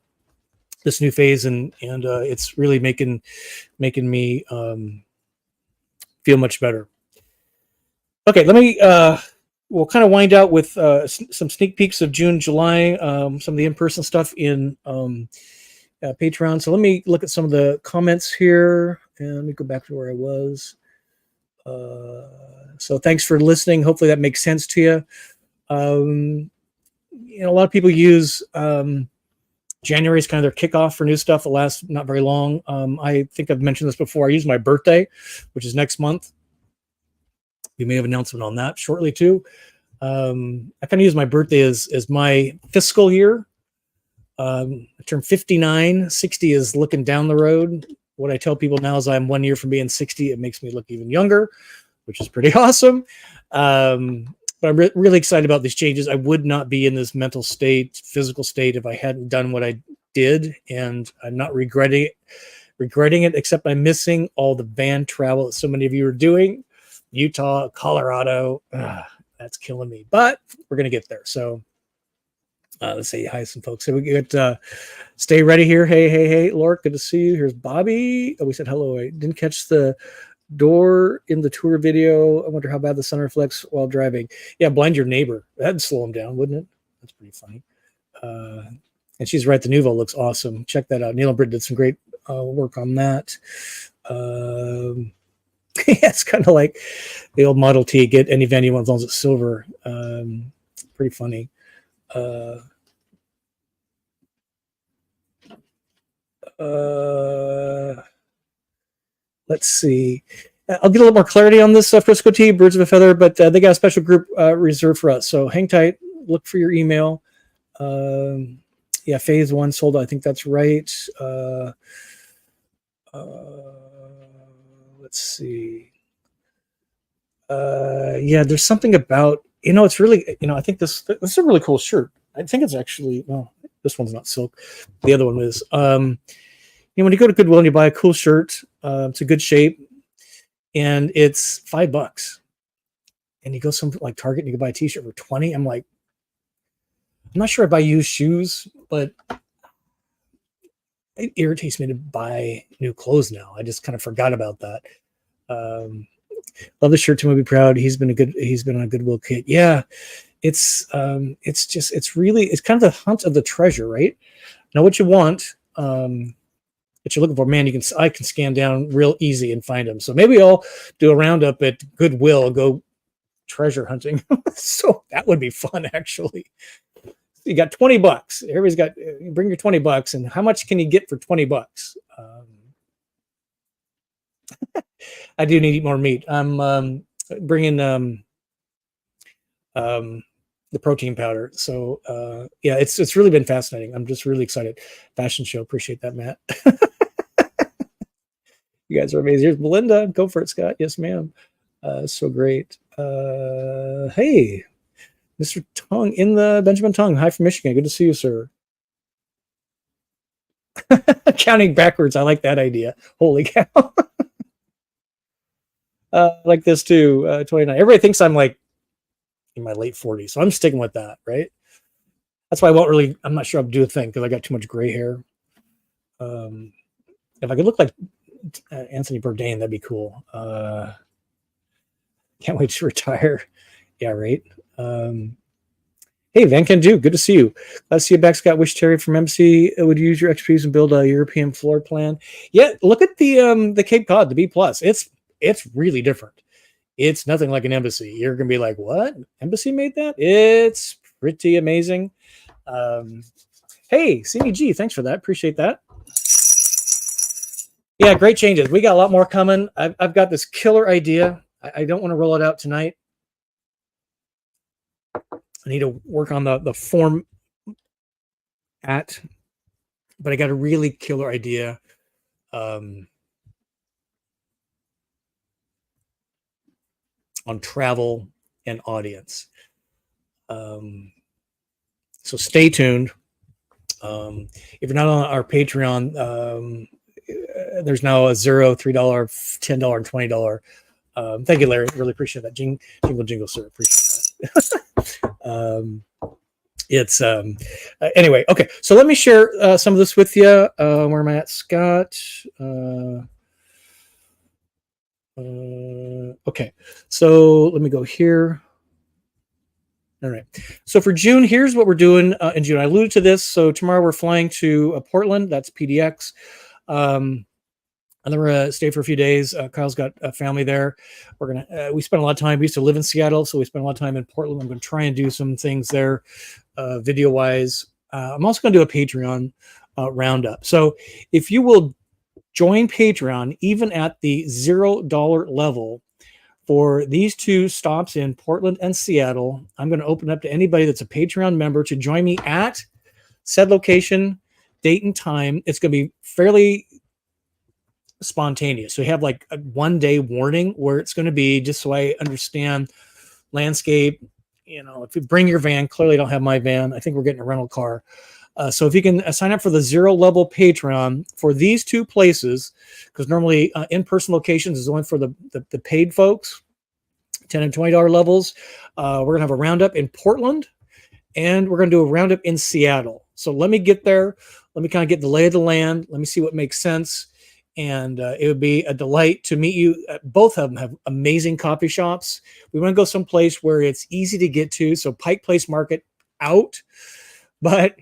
this new phase. And it's really making me feel much better. Okay, let me... we'll kind of wind out with some sneak peeks of June, July, some of the in-person stuff in Patreon. So let me look at some of the comments here, and let me go back to where I was. So thanks for listening. Hopefully that makes sense to you. A lot of people use January as kind of their kickoff for new stuff. It lasts not very long. I think I've mentioned this before. I use my birthday, which is next month. We may have an announcement on that shortly too. I kind of use my birthday as my fiscal year. I turned 59. 60 is looking down the road. What I tell people now is I'm 1 year from being 60. It makes me look even younger, which is pretty awesome. But I'm really excited about these changes. I would not be in this mental state, physical state, if I hadn't done what I did, and I'm not regretting it, except I'm missing all the van travel that so many of you are doing. Utah, Colorado, that's killing me, but we're gonna get there. So let's say hi to some folks. So we get Stay Ready here. Hey, Lord, good to see you. Here's Bobby. Oh, we said hello. I didn't catch the door in the tour video. I wonder how bad the sun reflects while driving. Yeah, blind your neighbor. That'd slow him down, wouldn't it? That's pretty funny. And she's right. The Nuvo looks awesome. Check that out. Neil and Britt did some great work on that. Yeah, it's kind of like the old Model T. Get any van you want as long as it's silver. Pretty funny. Let's see. I'll get a little more clarity on this Frisco Tea, Birds of a Feather, but they got a special group reserved for us. So hang tight. Look for your email. Yeah, phase one sold out. I think that's right. Let's see. Yeah, there's something about, it's really, I think this is a really cool shirt. I think it's actually, well, this one's not silk. The other one is. When you go to Goodwill and you buy a cool shirt, it's a good shape, and it's $5. and you go some like Target and you can buy a t-shirt for 20. I'm like, I'm not sure I buy used shoes, but it irritates me to buy new clothes now. I just kind of forgot about that. Love the shirt. Tim will be proud. He's been on a Goodwill kit. Yeah, it's kind of the hunt of the treasure, right? Know what you want, that you're looking for. Man, I can scan down real easy and find them. So maybe I'll do a roundup at Goodwill and go treasure hunting. So that would be fun, actually. You got $20. Everybody's got, bring your $20, and how much can you get for $20? I do need to eat more meat. I'm bringing the protein powder. So yeah, it's really been fascinating. I'm just really excited. Fashion show. Appreciate that, Matt. You guys are amazing. Here's Belinda. Go for it, Scott. Yes, ma'am. So great. Hey, Mr. Tong in the Benjamin Tong. Hi from Michigan. Good to see you, sir. Counting backwards. I like that idea. Holy cow. Like this too. 29. Everybody thinks I'm like in my late 40s, so I'm sticking with that, right? That's why I'm not sure I'll do a thing because I got too much gray hair. If I could look like Anthony Bourdain, that'd be cool. Can't wait to retire. Yeah, right. Hey, Van Can Do, good to see you. Glad to see you back, Scott. Wish Terry from MC would use your expertise and build a European floor plan. Yeah, look at the Cape Cod, the B+. It's really different. It's nothing like an Embassy. You're gonna be like, what? Embassy made that? It's pretty amazing. Hey, CDG, thanks for that. Appreciate that. Yeah, great changes. We got a lot more coming. I've got this killer idea. I don't want to roll it out tonight. I need to work on the form but I got a really killer idea. On travel and audience. So stay tuned. If you're not on our Patreon, there's now a $0, $3, $10, and $20. Thank you, Larry. Really appreciate that. Jingle, sir. Appreciate that. It's anyway. Okay, so let me share some of this with you. Where am I at, Scott? Okay, so let me go here. All right. So for June, here's what we're doing in June. I alluded to this. So tomorrow we're flying to Portland. That's PDX. And then we're gonna stay for a few days. Kyle's got a family there. We're gonna we spent a lot of time. We used to live in Seattle, so we spent a lot of time in Portland. I'm gonna try and do some things there, video wise. I'm also gonna do a Patreon roundup. So if you will join Patreon, even at the $0 level, for these two stops in Portland and Seattle, I'm going to open up to anybody that's a Patreon member to join me at said location, date, and time. It's going to be fairly spontaneous. So you have like a 1 day warning where it's going to be, just so I understand landscape. You know, if you bring your van, clearly don't have my van. I think we're getting a rental car. So if you can sign up for the $0 level Patreon for these two places, because normally in-person locations is only for the paid folks, $10 and $20 levels. We're going to have a roundup in Portland, and we're going to do a roundup in Seattle. So let me get there. Let me kind of get the lay of the land. Let me see what makes sense. And it would be a delight to meet you. Both of them have amazing coffee shops. We want to go someplace where it's easy to get to. So Pike Place Market out, but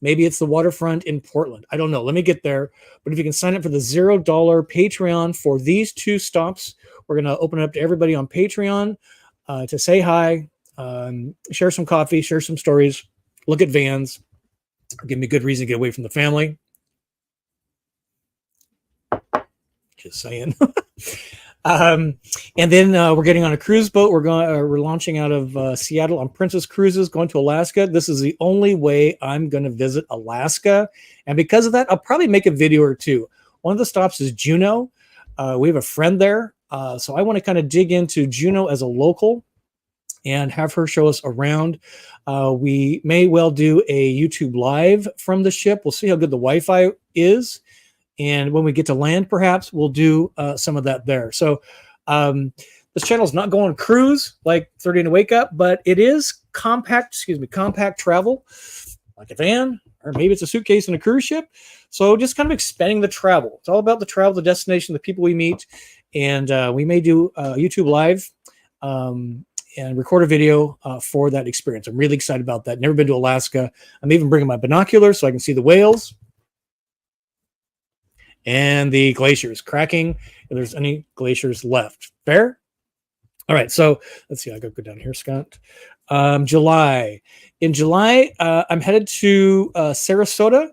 maybe it's the waterfront in Portland. I don't know. Let me get there. But if you can sign up for the $0 Patreon for these two stops, we're going to open it up to everybody on Patreon to say hi, share some coffee, share some stories, look at vans, give me a good reason to get away from the family. Just saying. And then we're getting on a cruise boat. We're launching out of Seattle on Princess Cruises, going to Alaska. This is the only way I'm going to visit Alaska, and because of that, I'll probably make a video or two. One of the stops is Juneau. We have a friend there, so I want to kind of dig into Juneau as a local and have her show us around. We may well do a YouTube live from the ship. We'll see how good the Wi-Fi is. And when we get to land, perhaps we'll do some of that there. So the This channel is not going cruise like 30 to Wake Up, but it is compact travel, like a van, or maybe it's a suitcase and a cruise ship. So just kind of expanding the travel. It's all about the travel, the destination, the people we meet. And we may do YouTube Live and record a video for that experience. I'm really excited about that. Never been to Alaska. I'm even bringing my binoculars so I can see the whales and the glaciers cracking if there's any glaciers left. Fair? All right, so let's see. I go down here, Scott. July. In July, I'm headed to Sarasota.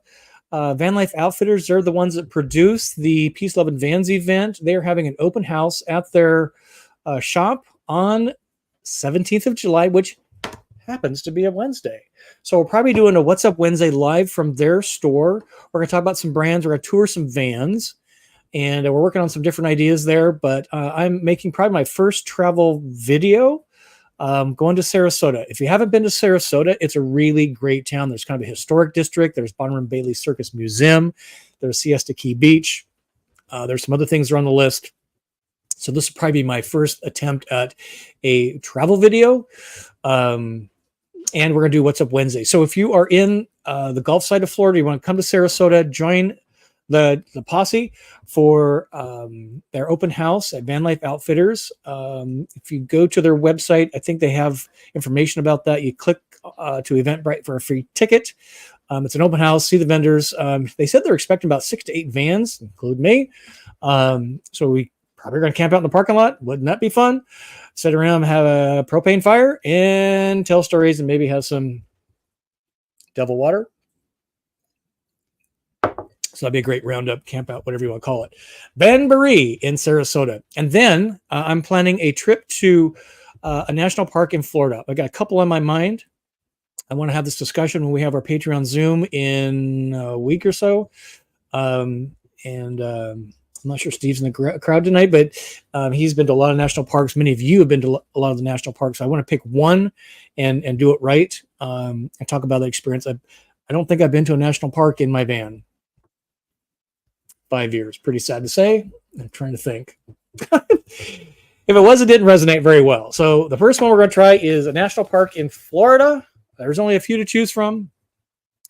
Vanlife Outfitters, they're the ones that produce the Peace, Love, and Vans event. They're having an open house at their shop on 17th of July, which happens to be a Wednesday. So we're probably doing a What's Up Wednesday live from their store. We're going to talk about some brands. We're going to tour some vans. And we're working on some different ideas there. But I'm making probably my first travel video going to Sarasota. If you haven't been to Sarasota, it's a really great town. There's kind of a historic district. There's Bonner and Bailey Circus Museum. There's Siesta Key Beach. There's some other things that are on the list. So this will probably be my first attempt at a travel video. And we're going to do What's Up Wednesday. So if you are in the Gulf side of Florida, you want to come to Sarasota, join the posse for their open house at Vanlife Outfitters. If you go to their website, I think they have information about that. You click to Eventbrite for a free ticket. It's an open house. See the vendors. They said they're expecting about 6 to 8 vans, include me. So we probably going to camp out in the parking lot. Wouldn't that be fun? Sit around, have a propane fire, and tell stories, and maybe have some devil water. So that'd be a great roundup, camp out, whatever you want to call it. Ben Baree in Sarasota. And then I'm planning a trip to a national park in Florida. I got a couple on my mind. I want to have this discussion when we have our Patreon Zoom in a week or so. I'm not sure Steve's in the crowd tonight, but he's been to a lot of national parks. Many of you have been to a lot of the national parks. So I want to pick one and do it right and talk about the experience. I don't think I've been to a national park in my van. 5 years. Pretty sad to say. I'm trying to think. If it was, it didn't resonate very well. So the first one we're going to try is a national park in Florida. There's only a few to choose from.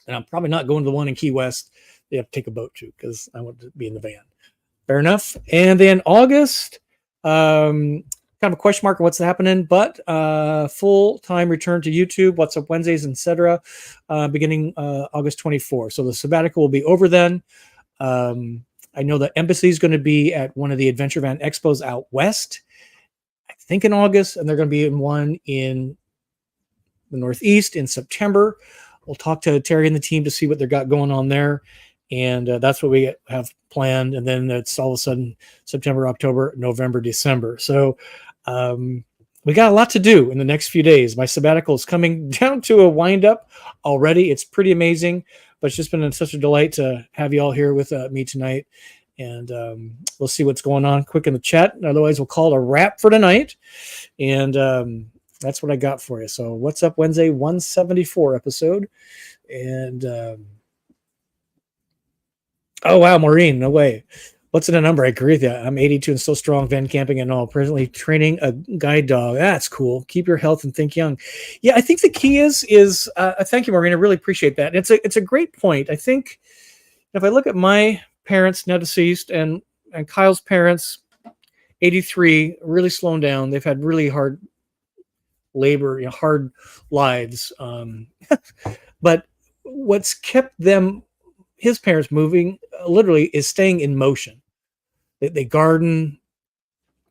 And I'm probably not going to the one in Key West. You have to take a boat to because I want to be in the van. Fair enough. And then August, kind of a question mark on what's happening, but full-time return to YouTube, What's Up Wednesdays, etc., beginning August 24. So the sabbatical will be over then. I know the embassy is going to be at one of the Adventure Van Expos out west, I think in August, and they're going to be in one in the Northeast in September. We'll talk to Terry and the team to see what they've got going on there. And that's what we have planned. And then it's all of a sudden September, October, November, December. So we got a lot to do in the next few days. My sabbatical is coming down to a wind up already. It's pretty amazing. But it's just been such a delight to have you all here with me tonight. And we'll see what's going on quick in the chat. Otherwise, we'll call it a wrap for tonight. And that's what I got for you. So What's Up Wednesday 174 episode. And oh, wow, Maureen, no way. What's in a number? I agree with you. I'm 82 and still strong, van camping and all. Presently training a guide dog. That's cool. Keep your health and think young. Yeah, I think the key is thank you, Maureen. I really appreciate that. It's a great point. I think if I look at my parents, now deceased, and Kyle's parents, 83, really slowing down. They've had really hard labor, hard lives. But what's kept them, his parents, moving literally is staying in motion. They garden,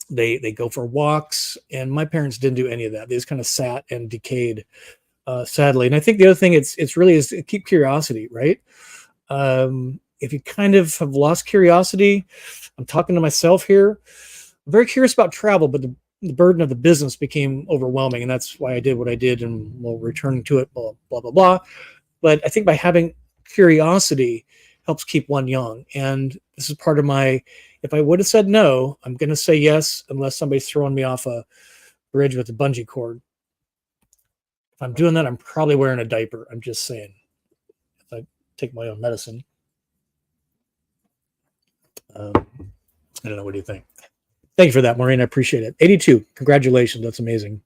they go for walks, and my parents didn't do any of that. They just kind of sat and decayed, sadly. And I think the other thing it's really is to keep curiosity, right? If you kind of have lost curiosity, I'm talking to myself here. I'm very curious about travel, but the burden of the business became overwhelming, and that's why I did what I did, and we'll return to it, blah, blah, blah, blah. But I think by having curiosity helps keep one young. And this is part of my, if I would have said no, I'm going to say yes, unless somebody's throwing me off a bridge with a bungee cord. If I'm doing that, I'm probably wearing a diaper. I'm just saying. If I take my own medicine. I don't know. What do you think? Thank you for that, Maureen. I appreciate it. 82. Congratulations. That's amazing.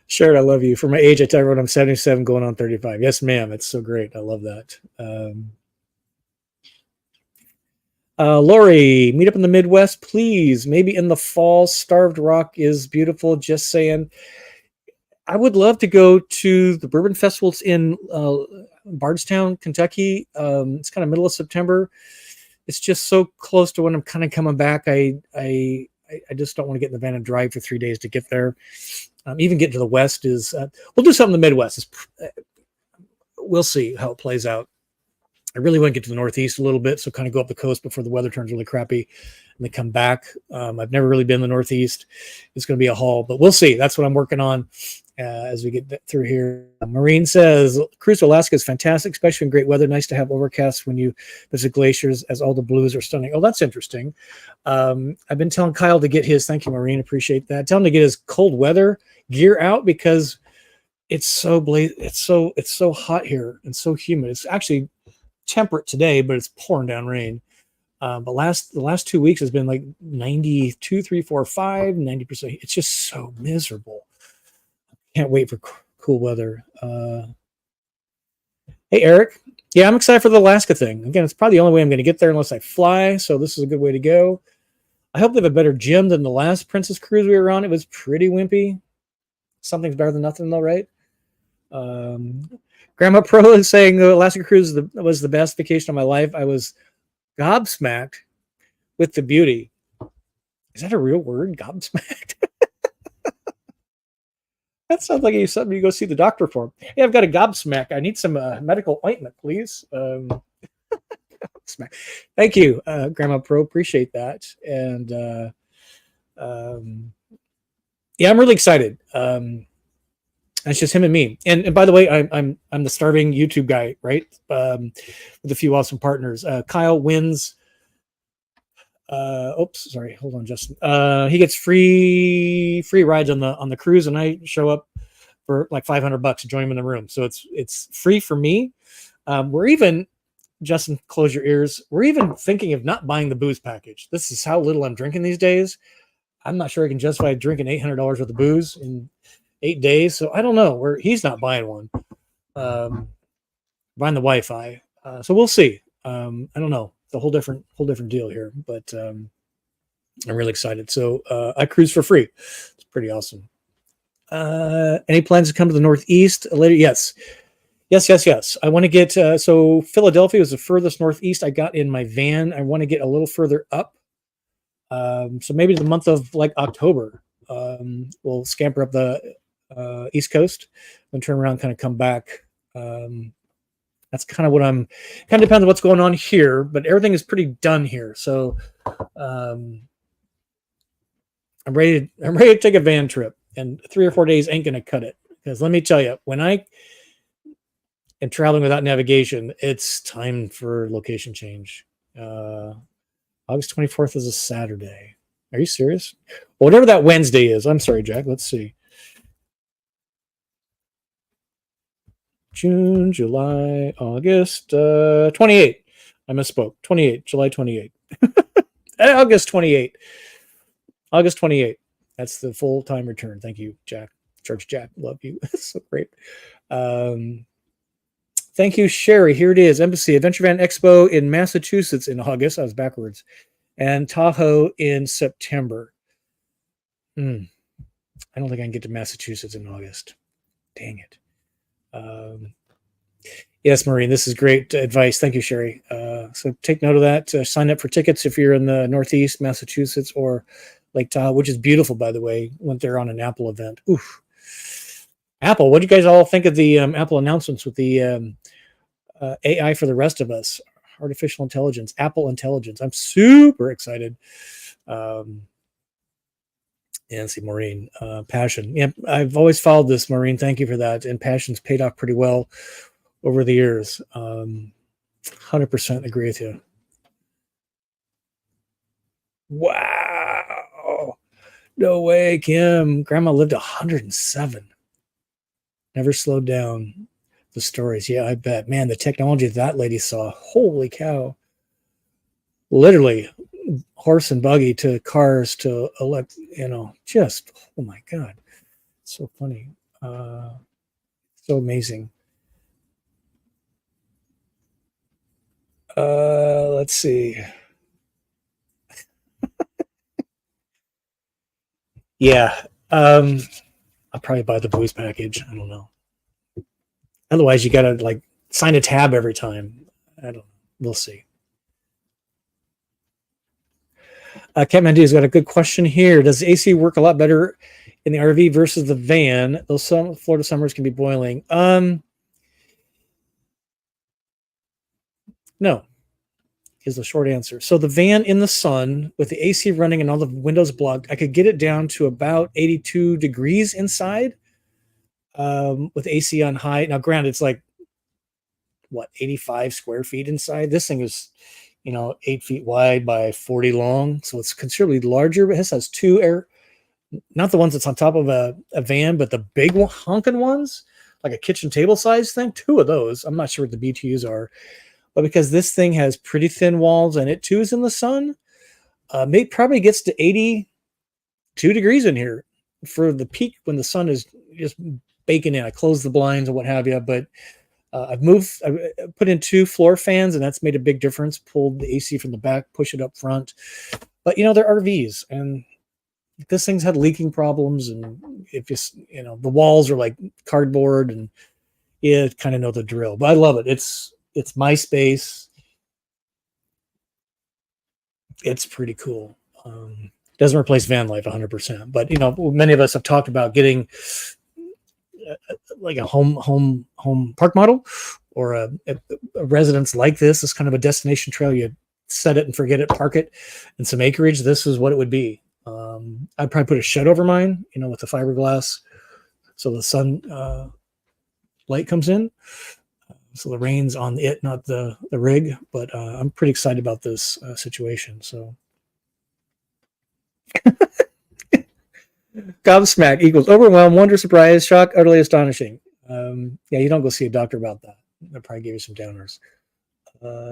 Sharon, I love you. For my age, I tell everyone I'm 77 going on 35. Yes, ma'am. It's so great. I love that. Lori, meet up in the Midwest, please. Maybe in the fall. Starved Rock is beautiful. Just saying. I would love to go to the Bourbon Festivals in Bardstown, Kentucky. It's kind of middle of September. It's just so close to when I'm kind of coming back. I just don't want to get in the van and drive for 3 days to get there. Even getting to the West is, we'll do something in the Midwest. We'll see how it plays out. I really want to get to the Northeast a little bit, so kind of go up the coast before the weather turns really crappy and then come back. I've never really been in the Northeast. It's going to be a haul, but we'll see. That's what I'm working on as we get through here. Maureen says, cruise to Alaska is fantastic, especially in great weather. Nice to have overcast when you visit glaciers, as all the blues are stunning. Oh, that's interesting. I've been telling Kyle to get his, thank you, Maureen, appreciate that. Tell him to get his cold weather gear out because it's so hot here and so humid. It's actually temperate today, but it's pouring down rain. But the last 2 weeks has been like 92, 3, 4, 5, 90%. It's just so miserable. Can't wait for cool weather. Hey, Eric. Yeah, I'm excited for the Alaska thing. Again, it's probably the only way I'm going to get there unless I fly. So this is a good way to go. I hope they have a better gym than the last Princess Cruise we were on. It was pretty wimpy. Something's better than nothing, though, right? Grandma Pro is saying the Alaska Cruise was the best vacation of my life. I was gobsmacked with the beauty. Is that a real word? Gobsmacked? That sounds like something you go see the doctor for. Hey, I've got a gobsmack. I need some medical ointment, please. Thank you, Grandma Pro. Appreciate that. And yeah, I'm really excited. It's just him and me. And by the way, I'm the starving YouTube guy, right? With a few awesome partners. Kyle wins. Oops, sorry. Hold on, Justin. He gets free rides on the cruise, and I show up for like $500 to join him in the room. So it's free for me. We're even, Justin, close your ears. We're even thinking of not buying the booze package. This is how little I'm drinking these days. I'm not sure I can justify drinking $800 worth of booze in 8 days. So I don't know. He's not buying one. Buying the Wi-Fi. So we'll see. I don't know. It's a whole different deal here, but I'm really excited. So I cruise for free. It's pretty awesome. Any plans to come to the Northeast later? Yes. I want to get, so Philadelphia was the furthest Northeast I got in my van. I want to get a little further up. So maybe the month of like October, we'll scamper up the East Coast and turn around, kind of come back. That's kind of what kind of depends on what's going on here, but everything is pretty done here. So I'm ready to take a van trip, and 3 or 4 days ain't going to cut it. Because let me tell you, when I am traveling without navigation, it's time for location change. August 24th is a Saturday. Are you serious? Well, whatever that Wednesday is. I'm sorry, Jack. Let's see. June, July, August, 28. I misspoke. 28, July 28. August 28. August 28. That's the full-time return. Thank you, Jack. Church Jack. Love you. So great. Thank you, Sherry. Here it is. Embassy Adventure Van Expo in Massachusetts in August. I was backwards. And Tahoe in September. I don't think I can get to Massachusetts in August. Dang it. Yes, Maureen, this is great advice. Thank you, Sherry. So take note of that. Sign up for tickets if you're in the Northeast, Massachusetts, or Lake Tahoe, which is beautiful, by the way. Went there on an Apple event. Oof. Apple, what do you guys all think of the Apple announcements with the AI for the rest of us? Artificial intelligence, Apple intelligence. I'm super excited. And see, Maureen, passion. Yeah, I've always followed this, Maureen. Thank you for that. And passion's paid off pretty well over the years. 100% agree with you. Wow. No way, Kim. Grandma lived 107. Never slowed down. The stories. Yeah, I bet. Man, the technology that lady saw. Holy cow. literally horse and buggy to cars to elect, just, oh my God. So funny. So amazing. Let's see. Yeah. I'll probably buy the booze package. I don't know. Otherwise, you got to like sign a tab every time. I don't know. We'll see. Kathmandu's got a good question here. Does AC work a lot better in the RV versus the van? Those Florida summers can be boiling. No, is the short answer. So the van in the sun with the AC running and all the windows blocked, I could get it down to about 82 degrees inside with AC on high. Now, granted, it's like, 85 square feet inside. This thing is, 8 feet wide by 40 long. So it's considerably larger, but this has two air, not the ones that's on top of a van, but the big honking ones, like a kitchen table size thing. Two of those. I'm not sure what the BTUs are, but because this thing has pretty thin walls and it too is in the sun, it probably gets to 82 degrees in here for the peak when the sun is just baking in. I close the blinds and what have you, but I put in 2 floor fans, and that's made a big difference. Pulled the AC from the back, push it up front. But they're RVs, and this thing's had leaking problems, and it just the walls are like cardboard, and you kind of know the drill. But I love it. It's my space. It's pretty cool. Doesn't replace Vanlife 100%, but many of us have talked about getting like a home park model or a residence like this. Is kind of a destination trail. You set it and forget it, park it in some acreage. This is what it would be. I'd probably put a shed over mine, with the fiberglass, so the sun light comes in, so the rain's on it, not the rig. But I'm pretty excited about this situation. So gobsmack equals overwhelmed, wonder, surprise, shock, utterly astonishing. You don't go see a doctor about that. They'll probably give you some downers.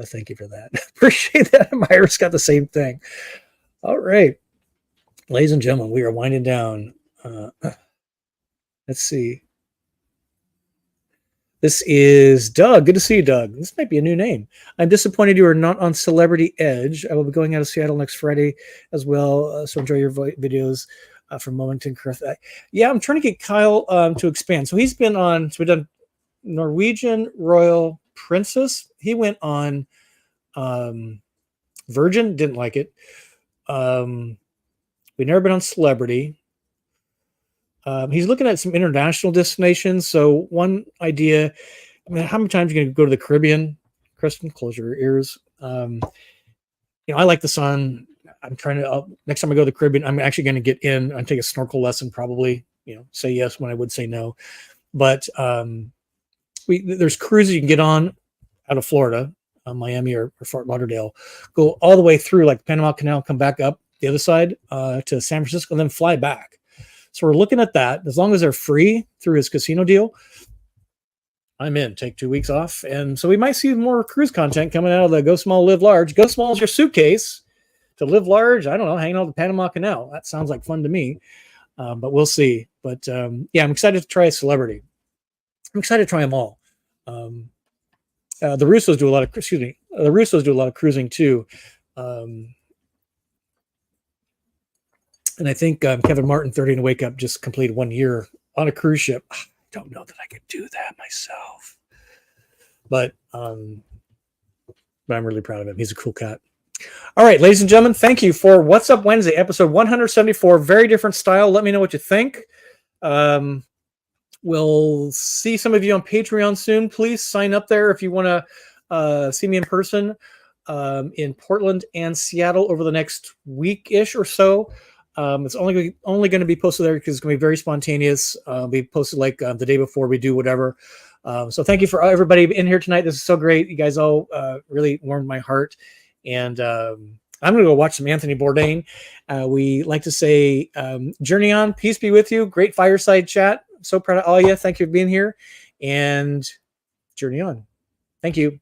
Thank you for that. Appreciate that. Myra's got the same thing. All right, ladies and gentlemen, we are winding down. Let's see. This is Doug. Good to see you, Doug. This might be a new name. I'm disappointed you are not on Celebrity Edge. I will be going out of Seattle next Friday as well. So enjoy your videos from Momenton. Yeah, I'm trying to get Kyle to expand. So he's been on, so we've done Norwegian Royal Princess. He went on Virgin, didn't like it. We've never been on Celebrity. He's looking at some international destinations. So one idea, how many times are you going to go to the Caribbean? Kristen, close your ears. I like the sun. I'm trying to, next time I go to the Caribbean, I'm actually going to get in and take a snorkel lesson, probably, say yes when I would say no. But there's cruises you can get on out of Florida, Miami or Fort Lauderdale, go all the way through like Panama Canal, come back up the other side to San Francisco, and then fly back. So we're looking at that. As long as they're free through his casino deal, I'm in. Take 2 weeks off. And so we might see more cruise content coming out of the Go Small, Live Large. Go Small is your suitcase. To live large, I don't know, hanging out the Panama Canal. That sounds like fun to me. But we'll see. But I'm excited to try a Celebrity. I'm excited to try them all. The Russos do a lot of, the Russos do a lot of cruising too. And I think Kevin Martin, 30 and Wake Up, just completed 1 year on a cruise ship. I don't know that I could do that myself. But I'm really proud of him. He's a cool cat. All right, ladies and gentlemen, thank you for What's Up Wednesday, episode 174. Very different style. Let me know what you think. We'll see some of you on Patreon soon. Please sign up there if you want to see me in person in Portland and Seattle over the next week-ish or so. It's only going to be posted there because it's going to be very spontaneous. Be posted like the day before we do whatever. So thank you for everybody in here tonight. This is so great. You guys all really warmed my heart. And I'm going to go watch some Anthony Bourdain. We like to say, journey on, peace be with you. Great fireside chat. So proud of all of you. Thank you for being here. And journey on. Thank you.